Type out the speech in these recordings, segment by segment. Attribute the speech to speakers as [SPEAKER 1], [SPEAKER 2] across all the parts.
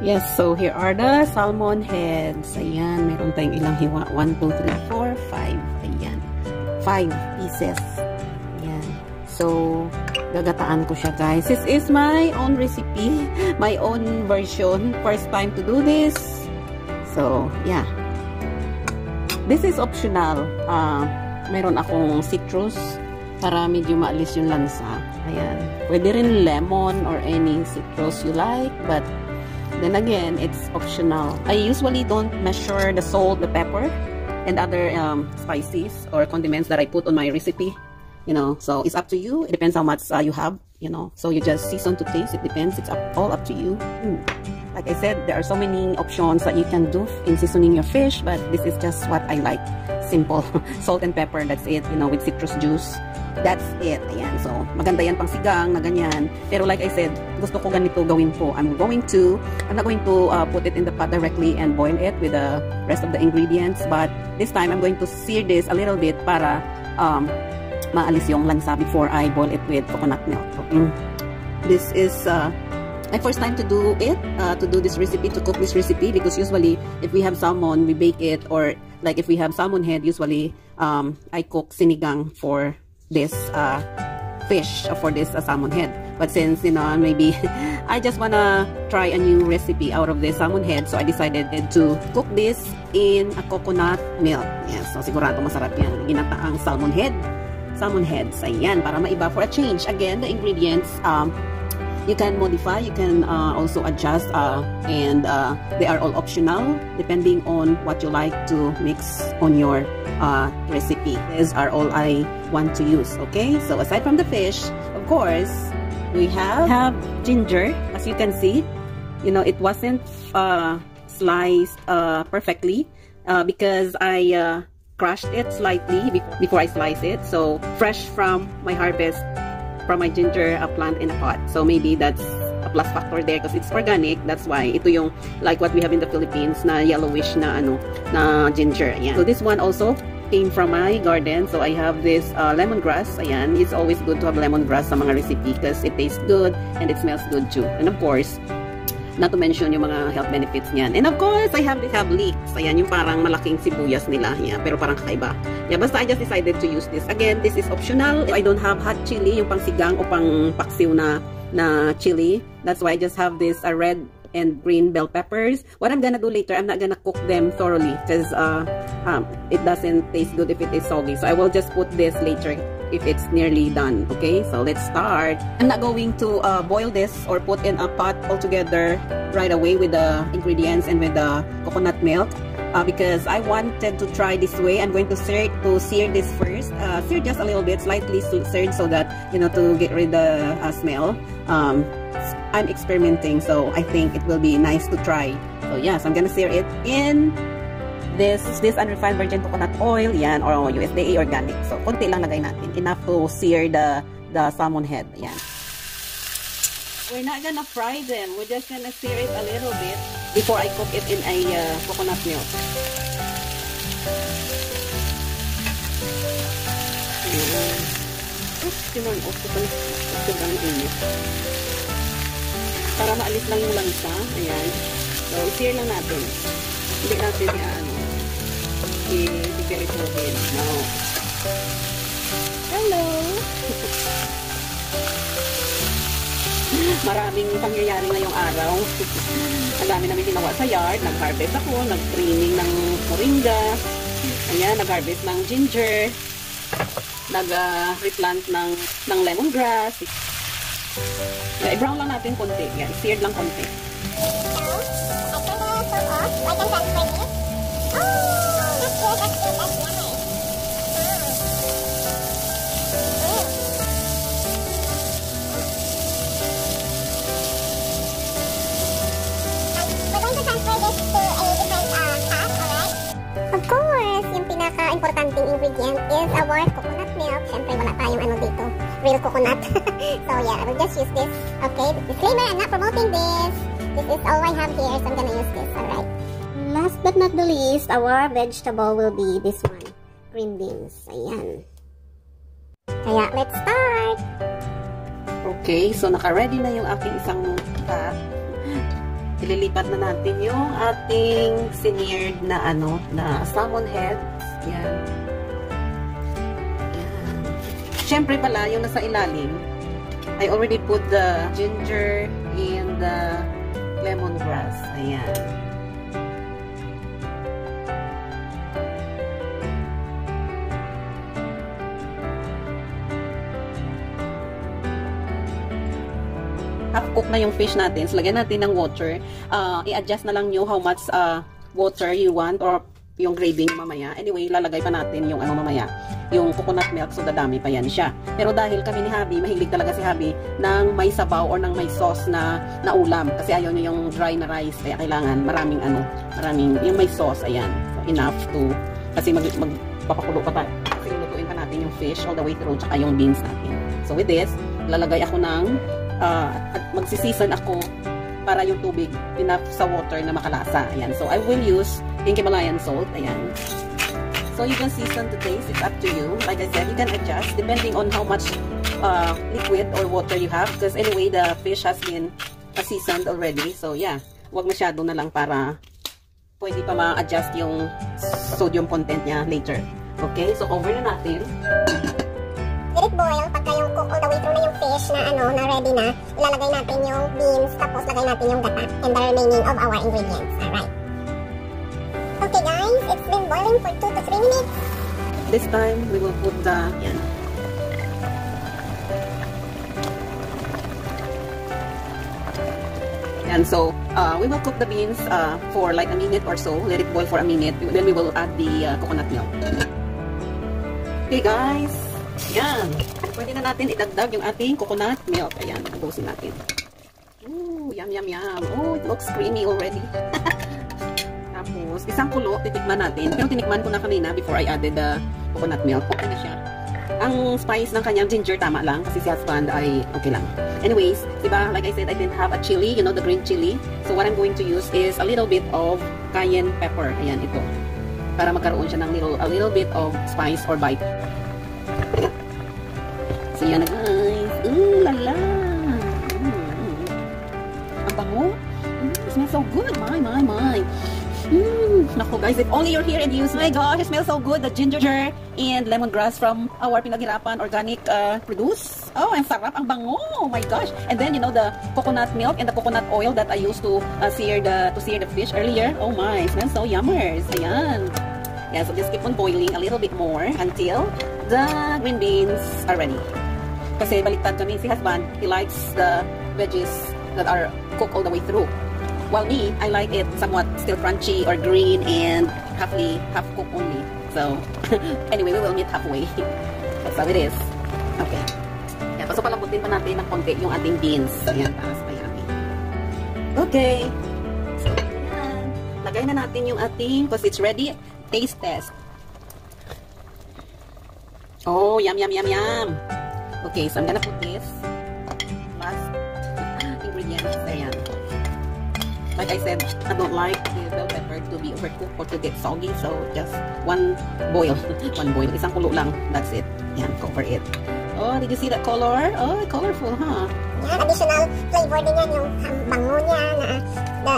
[SPEAKER 1] Yes, so here are the salmon heads. Ayan, meron tayong ilang hiwa. 1, 2, 3, 4, 5. Ayan. 5 pieces. Ayan. So, gagataan ko siya, guys. This is my own recipe. My own version. First time to do this. So, yeah. This is optional. Meron akong citrus para medyo maalis yung lansa. Ayan. Pwede rin lemon or any citrus you like, but then again, it's optional. I usually don't measure the salt, the pepper, and other spices or condiments that I put on my recipe. You know, so it's up to you. It depends how much you have, you know. So you just season to taste. It depends. It's all up to you. Like I said, there are so many options that you can do in seasoning your fish, but this is just what I like. Simple. Salt and pepper, that's it. You know, with citrus juice. That's it. Ayan. So, maganda yan pang sigang na ganyan. Pero like I said, gusto ko ganito gawin po. I'm not going to put it in the pot directly and boil it with the rest of the ingredients. But this time, I'm going to sear this a little bit para maalis yung lansa before I boil it with coconut milk. Okay. This is my first time to do it, to do this recipe, to cook this recipe, because usually if we have salmon, we bake it, or like if we have salmon head, usually I cook sinigang for this fish, for this salmon head. But since, you know, maybe I just wanna try a new recipe out of this salmon head, so I decided to cook this in a coconut milk. Yes, so sigurado masarap yan. Ginataang salmon head. Salmon heads. Ayan, para maiba, for a change. Again, the ingredients, you can modify, you can also adjust, and they are all optional depending on what you like to mix on your recipe. These are all I want to use. Okay, so aside from the fish, of course, we have ginger. As you can see, you know, it wasn't sliced perfectly because I crushed it slightly before I slice it. So fresh from my harvest, from my ginger plant in a pot. So maybe that's a plus factor there because it's organic. That's why ito yung like what we have in the Philippines na yellowish na na ginger. Ayan. So this one also came from my garden. So I have this lemongrass. Ayan, it's always good to have lemongrass sa mga recipe because it tastes good and it smells good too. And of course, not to mention yung mga health benefits niyan. And of course, I have leeks. Ayan, yung parang malaking sibuyas nila. Ayan, pero parang kakaiba. Yeah, basta I just decided to use this. Again, this is optional. I don't have hot chili, yung pang sigang o pang paksiw na chili. That's why I just have this red and green bell peppers. What I'm gonna do later, I'm not gonna cook them thoroughly because it doesn't taste good if it is soggy. So I will just put this later if it's nearly done. Okay, so let's start. I'm not going to boil this or put in a pot altogether right away with the ingredients and with the coconut milk because I wanted to try this way. I'm going to sear this first. Sear just a little bit, slightly seared so that, you know, to get rid of the smell. I'm experimenting, so I think it will be nice to try. So yes, I'm gonna sear it in this unrefined virgin coconut oil, yan, or USDA organic. So konti lang lagay natin, enough to sear the salmon head. Yan. We're not gonna fry them. We're just gonna sear it a little bit before I cook it in a coconut milk. Oops, tinurn off ko pala. Sobrang init. Para maalis lang yung lansa. Ayan. So, sear lang natin. Hindi natin i-dipirituhin. No. Hello! Maraming pangyayari ngayong araw. Ang dami namin ginawa sa yard. Nag-harvest ako. Nag-trimming ng moringa. Ayan, nag-harvest ng ginger. Nag-replant ng lemongrass. I-brown lang natin konti. Yan, seared lang konti.
[SPEAKER 2] Of course, yung pinaka-importanting ingredient is our coconut milk. Siyempre, wala tayong dito, real coconut. So yeah, I will just use this. Okay, disclaimer, I'm not promoting this. This is all I have here, so I'm gonna use this, alright. Last but not the least, our vegetable will be this one. Green beans. Ayan. Kaya, let's start!
[SPEAKER 1] Okay, so naka-ready na yung aking isang pot. ililipat na natin yung ating sineared na na salmon heads. Yan. Yan. Siyempre pala, yung nasa ilalim, I already put the ginger and the lemongrass. Ayan. Half-cook na yung fish natin. So, lagyan natin ng water. I-adjust na lang nyo how much water you want or yung gravy nyo mamaya. Anyway, lalagay pa natin yung mamaya. Yung coconut milk. So, dadami pa yan siya. Pero dahil kami ni Habi, mahilig talaga si Habi ng may sabaw or ng may sauce na ulam. Kasi ayaw nyo yung dry na rice. Kaya kailangan maraming yung may sauce. Ayan. So, enough to, kasi magpapakulo pa tayo. Kasi lutuin pa natin yung fish all the way through tsaka yung beans natin. So, with this, lalagay ako ng magsisisan ako para yung tubig enough sa water na makalasa. Ayan. So, I will use pink Himalayan salt. Ayan. So, you can season to taste. It's up to you. Like I said, you can adjust depending on how much liquid or water you have. Because anyway, the fish has been seasoned already. So, yeah. Huwag masyado na lang para pwede pa ma-adjust yung sodium content niya later. Okay? So, over na natin.
[SPEAKER 2] Let it boil. Pagka yung cook all the way through na yung fish na na ready na, ilalagay natin yung beans, tapos lagay natin yung gata and the remaining of our ingredients. Alright. Okay guys, it's been boiling for 2 to 3 minutes.
[SPEAKER 1] This time, we will put the, yan. And so, we will cook the beans for like a minute or so. Let it boil for a minute. Then we will add the coconut milk. Okay guys. Yan. Pwede na natin idagdag yung ating coconut milk. Ayan, ubusin natin. Ooh, yum, yum, yum. Oh, it looks creamy already. Tapos, isang kulo, titikman natin. Pero tinikman ko na kanina before I added the coconut milk. Okay na siya. Ang spice ng kanyang ginger, tama lang. Kasi si husband ay okay lang. Anyways, diba, like I said, I didn't have a chili. You know, the green chili. So, what I'm going to use is a little bit of cayenne pepper. Ayan, ito. Para magkaroon siya ng a little bit of spice or bite. So, yan na guys. Ooh, lala. Ang bango. It smells so good. My. Naku guys, if only you're here and you use, my gosh, it smells so good. The ginger and lemongrass from our pinaghirapan organic produce. Oh, ang sarap. Ang bango. Oh my gosh. And then, you know, the coconut milk and the coconut oil that I used to sear the fish earlier. Oh my, it smells so yummers. Ayan. Yeah, so just keep on boiling a little bit more until the green beans are ready. Kasi baliktad kami, si husband, he likes the veggies that are cooked all the way through. While me, I like it somewhat still crunchy or green and half cooked only. So, anyway, we will meet halfway. That's how it is. Okay. Yan, so palambutin pa natin ng konti yung ating beans. Ayan, para sa yummy. Okay. So, ayan. Lagay na natin yung ating, because it's ready, taste test. Oh, yum, yum, yum, yum. Okay, so I'm gonna put this last ingredient. Ayan. Like I said, I don't like the bell pepper to be overcooked or to get soggy. So, just one boil. One boil. Isang kulo lang. That's it. Ayan, cover it. Oh, did you see that color? Oh, colorful, huh?
[SPEAKER 2] Yan, additional flavor din yan. Yung bango niya,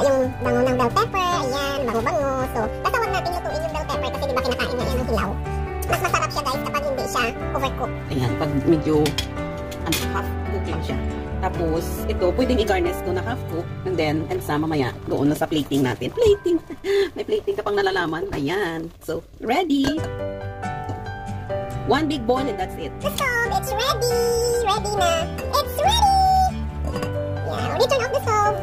[SPEAKER 2] yung bango ng bell pepper. Ayan, bango-bango. So, basta huwag natin lutuin yung bell pepper kasi diba kinakain niya yan ng hilaw. Mas masarap siya guys kapag hindi siya overcooked.
[SPEAKER 1] Ayan, pag medyo half cook lang siya. Tapos, ito, pwedeng i-garnish ko na half cook and then, sama mamaya doon na sa plating natin. Plating! May plating ka pang nalalaman. Ayan. So, ready! One big bowl and that's it.
[SPEAKER 2] The stove, it's ready! Ready na! It's ready! Yeah, already turn off the stove.